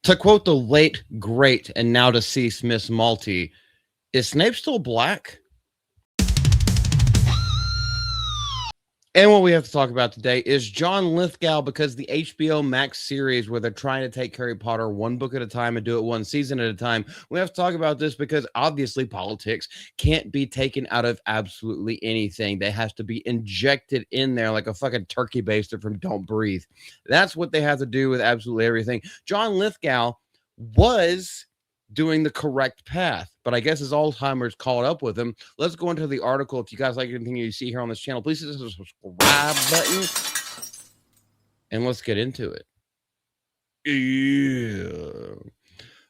To quote the late, great, and now deceased Miss Malty, is Snape still black? And what we have to talk about today is John Lithgow, because the HBO Max series where they're trying to take Harry Potter one book at a time and do it one season at a time. We have to talk about this because obviously politics can't be taken out of absolutely anything. They have to be injected in there like a fucking turkey baster from Don't Breathe. That's what they have to do with absolutely everything. John Lithgow was doing the correct path, but I guess his Alzheimer's caught up with him. Let's go into the article. If you guys like anything you see here on this channel, please hit the subscribe button and let's get into it. Yeah.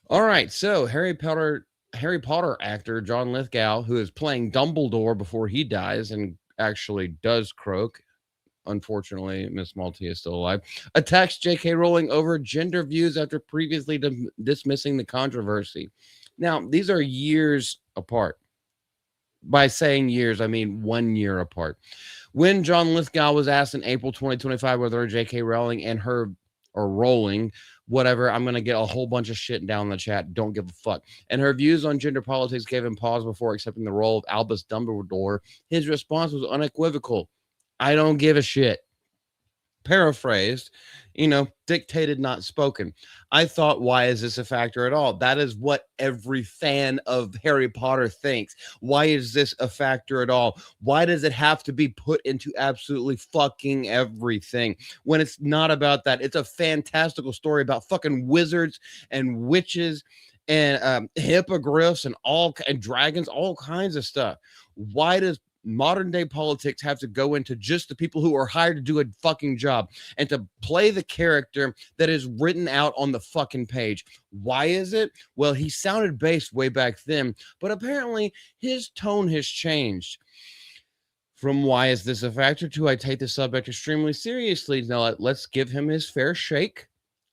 All right, so Harry Potter actor John Lithgow, who is playing Dumbledore before he dies and actually does croak. Unfortunately, Miss Malty is still alive. Attacks J.K. Rowling over gender views after previously dismissing the controversy. Now, these are years apart. By saying years, I mean 1 year apart. When John Lithgow was asked in April 2025 whether J.K. Rowling and her, or Rowling, whatever, I'm going to get a whole bunch of shit down in the chat. Don't give a fuck. And her views on gender politics gave him pause before accepting the role of Albus Dumbledore. His response was unequivocal. I don't give a shit. Paraphrased, dictated, not spoken. I thought, why is this a factor at all? That is what every fan of Harry Potter thinks. Why is this a factor at all? Why does it have to be put into absolutely fucking everything when it's not about that? It's a fantastical story about fucking wizards and witches and hippogriffs and dragons, all kinds of stuff. Why does modern day politics have to go into just the people who are hired to do a fucking job and to play the character that is written out on the fucking page? Why is it? Well, he sounded based way back then, but apparently his tone has changed. From why is this a factor to I take the subject extremely seriously. Now let's give him his fair shake.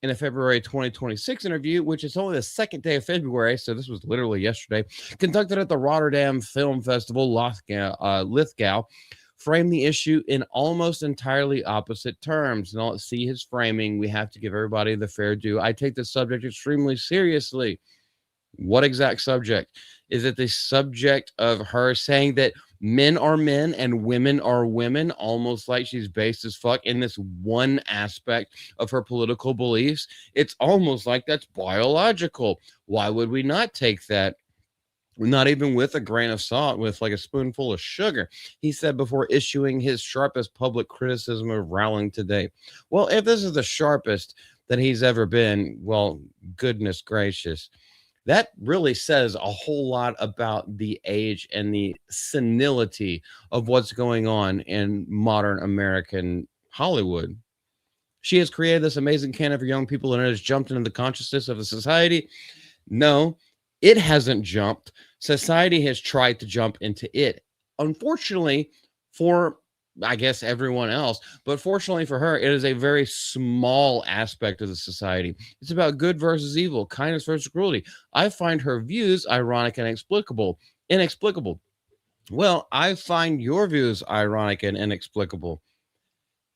In a February 2026 interview, which is only the second day of February, so this was literally yesterday, conducted at the Rotterdam Film Festival, Lithgow framed the issue in almost entirely opposite terms. Now let's see his framing. We have to give everybody the fair due. I take the subject extremely seriously. What exact subject? Is it the subject of her saying that men are men and women are women, almost like she's based as fuck in this one aspect of her political beliefs? It's almost like that's biological. Why would we not take that? Not even with a grain of salt, with like a spoonful of sugar, he said before issuing his sharpest public criticism of Rowling today. Well, if this is the sharpest that he's ever been, well, goodness gracious. That really says a whole lot about the age and the senility of what's going on in modern American Hollywood. She has created this amazing canon for young people and it has jumped into the consciousness of the society. No, it hasn't jumped. Society has tried to jump into it. Unfortunately, for I guess everyone else, but fortunately for her, it is a very small aspect of the society. It's about good versus evil, kindness versus cruelty. I find her views ironic and inexplicable. Well, I find your views ironic and inexplicable.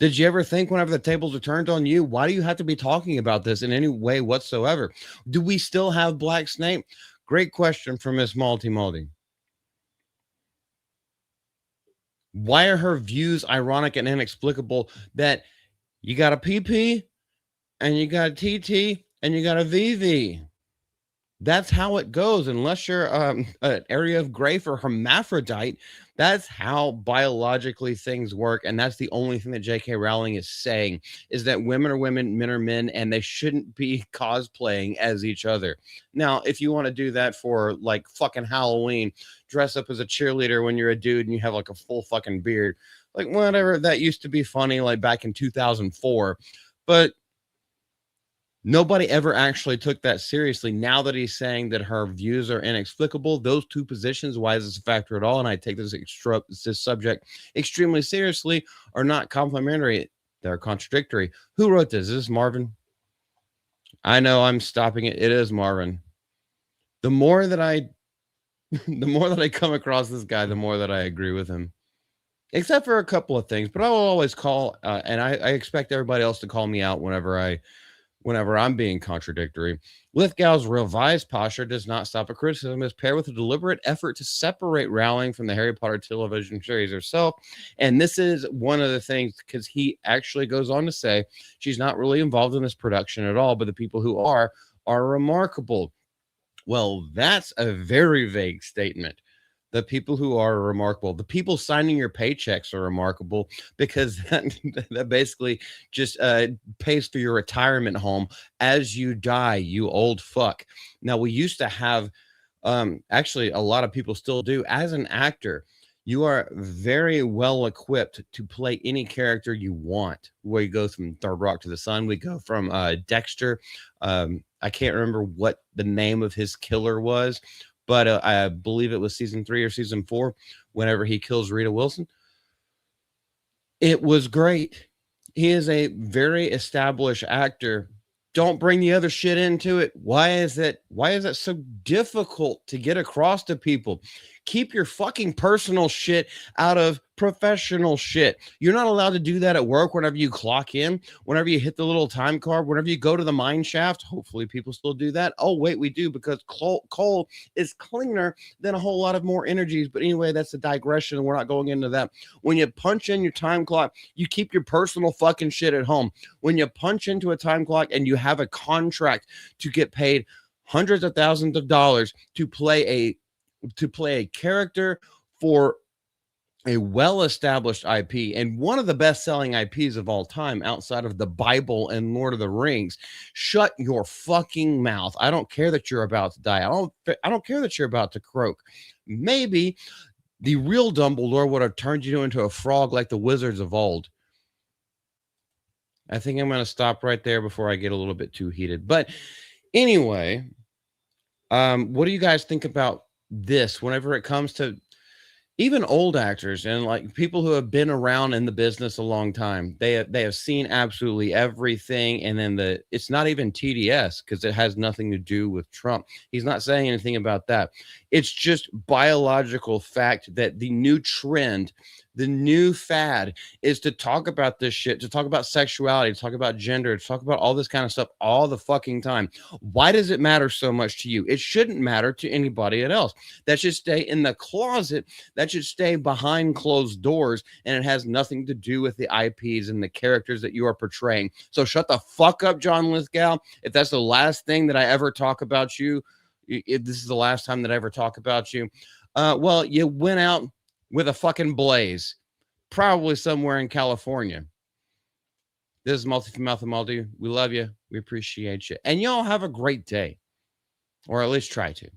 Did you ever think whenever the tables are turned on you, why do you have to be talking about this in any way whatsoever? Do we still have Black Snape? Great question from Miss Malty. Why are her views ironic and inexplicable that you got a PP and you got a TT and you got a VV? That's how it goes. Unless you're an area of gray for hermaphrodite, that's how biologically things work. And that's the only thing that J.K. Rowling is saying, is that women are women, men are men, and they shouldn't be cosplaying as each other. Now, if you want to do that for like fucking Halloween, dress up as a cheerleader when you're a dude and you have like a full fucking beard, like whatever, that used to be funny like back in 2004. But nobody ever actually took that seriously. Now that he's saying that her views are inexplicable, those two positions, why is this a factor at all? And I take this subject extremely seriously, are not complementary. They're contradictory. Who wrote this? Is this Marvin? I know I'm stopping it. It is Marvin. The more that I come across this guy, the more that I agree with him. Except for a couple of things, but I will always call, and I expect everybody else to call me out whenever whenever I'm being contradictory. Lithgow's revised posture does not stop at criticism. It's paired with a deliberate effort to separate Rowling from the Harry Potter television series herself. And this is one of the things, because he actually goes on to say she's not really involved in this production at all, but the people who are remarkable. Well, that's a very vague statement. The people who are remarkable, the people signing your paychecks are remarkable, because that basically just pays for your retirement home as you die, you old fuck. Now, we used to have, actually, a lot of people still do, as an actor, you are very well equipped to play any character you want. Where you go from Third Rock to the Sun, we go from Dexter. I can't remember what the name of his killer was, but I believe it was season 3 or season 4, whenever he kills Rita Wilson. It was great. He is a very established actor. Don't bring the other shit into it. Why is that so difficult to get across to people? Keep your fucking personal shit out of professional shit. You're not allowed to do that at work whenever you clock in, whenever you hit the little time card, whenever you go to the mine shaft. Hopefully people still do that. Oh, wait, we do, because coal is cleaner than a whole lot of more energies. But anyway, that's a digression. We're not going into that. When you punch in your time clock, you keep your personal fucking shit at home. When you punch into a time clock and you have a contract to get paid hundreds of thousands of dollars to play a character for a well-established IP and one of the best-selling IPs of all time outside of the Bible and Lord of the Rings, shut your fucking mouth. I don't care that you're about to die. I don't care that you're about to croak. Maybe the real Dumbledore would have turned you into a frog like the wizards of old. I think I'm going to stop right there before I get a little bit too heated. But anyway, what do you guys think about this whenever it comes to even old actors and like people who have been around in the business a long time? They have seen absolutely everything, and then it's not even TDS, because it has nothing to do with Trump. He's not saying anything about that. It's just biological fact that the new trend, the new fad, is to talk about this shit, to talk about sexuality, to talk about gender, to talk about all this kind of stuff all the fucking time. Why does it matter so much to you? It shouldn't matter to anybody else. That should stay in the closet. That should stay behind closed doors, and it has nothing to do with the IPs and the characters that you are portraying. So shut the fuck up, John Lithgow. If that's the last thing that I ever talk about you, if this is the last time that I ever talk about you, well, you went out with a fucking blaze, probably somewhere in California. This is Multi from Mouth and Multi. We love you. We appreciate you. And y'all have a great day, or at least try to.